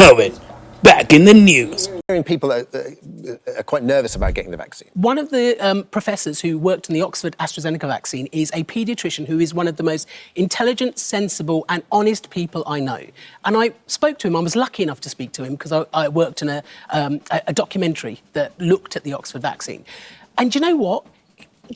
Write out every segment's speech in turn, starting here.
Cohen, back in the news. People are quite nervous about getting the vaccine. One of the professors who worked in the Oxford AstraZeneca vaccine is a paediatrician who is one of the most intelligent, sensible and honest people I know. And I spoke to him. I was lucky enough to speak to him because I worked in a documentary that looked at the Oxford vaccine. And you know what?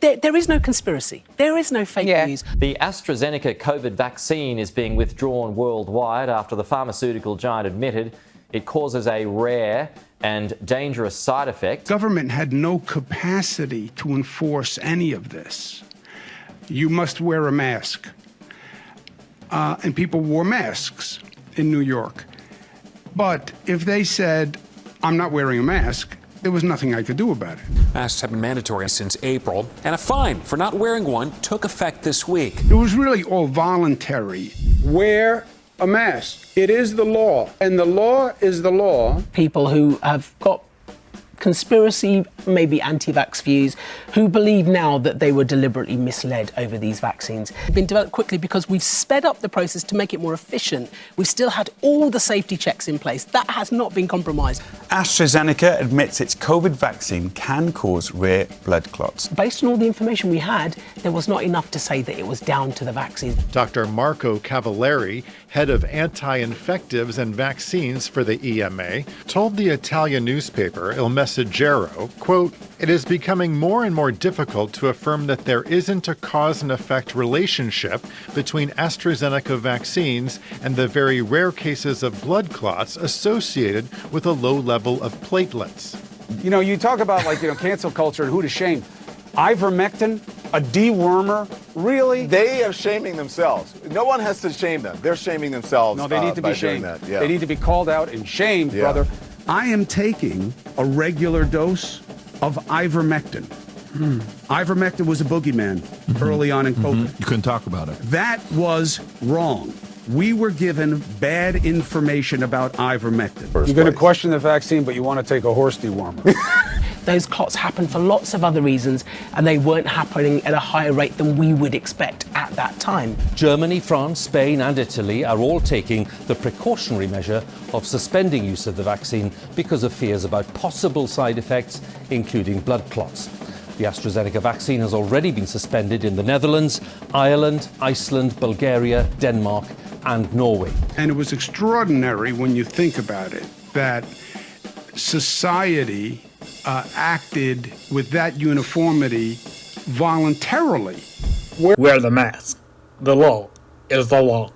There is no conspiracy. There is no fake news. The AstraZeneca COVID vaccine is being withdrawn worldwide after the pharmaceutical giant admitted it causes a rare and dangerous side effect. Government had no capacity to enforce any of this. You must wear a mask. And people wore masks in New York. But if they said, I'm not wearing a mask, there was nothing I could do about it. Masks have been mandatory since April, and a fine for not wearing one took effect this week. It was really all voluntary. Wear a mask. It is the law, and the law is the law. People who have got conspiracy, maybe anti-vax views, who believe now that they were deliberately misled over these vaccines. They've been developed quickly because we've sped up the process to make it more efficient. We've still had all the safety checks in place. That has not been compromised. AstraZeneca admits its COVID vaccine can cause rare blood clots. Based on all the information we had, there was not enough to say that it was down to the vaccines. Dr. Marco Cavalieri, head of anti-infectives and vaccines for the EMA, told the Italian newspaper Il Messaggero, quote, "It is becoming more and more difficult to affirm that there isn't a cause and effect relationship between AstraZeneca vaccines and the very rare cases of blood clots associated with a low level of platelets." You know, you talk about cancel culture and who to shame. Ivermectin, a dewormer, really? They are shaming themselves. No one has to shame them. They're shaming themselves. No, they need to be shamed. Yeah. They need to be called out and shamed, brother. I am taking a regular dose of ivermectin. Ivermectin was a boogeyman early on in COVID. You couldn't talk about it. That was wrong. We were given bad information about ivermectin. You're going to question the vaccine, but you want to take a horse dewormer. Those clots happen for lots of other reasons, and they weren't happening at a higher rate than we would expect at that time. Germany, France, Spain and Italy are all taking the precautionary measure of suspending use of the vaccine because of fears about possible side effects, including blood clots. The AstraZeneca vaccine has already been suspended in the Netherlands, Ireland, Iceland, Bulgaria, Denmark and Norway. And it was extraordinary when you think about it, that society acted with that uniformity voluntarily. Wear the mask. The law is the law.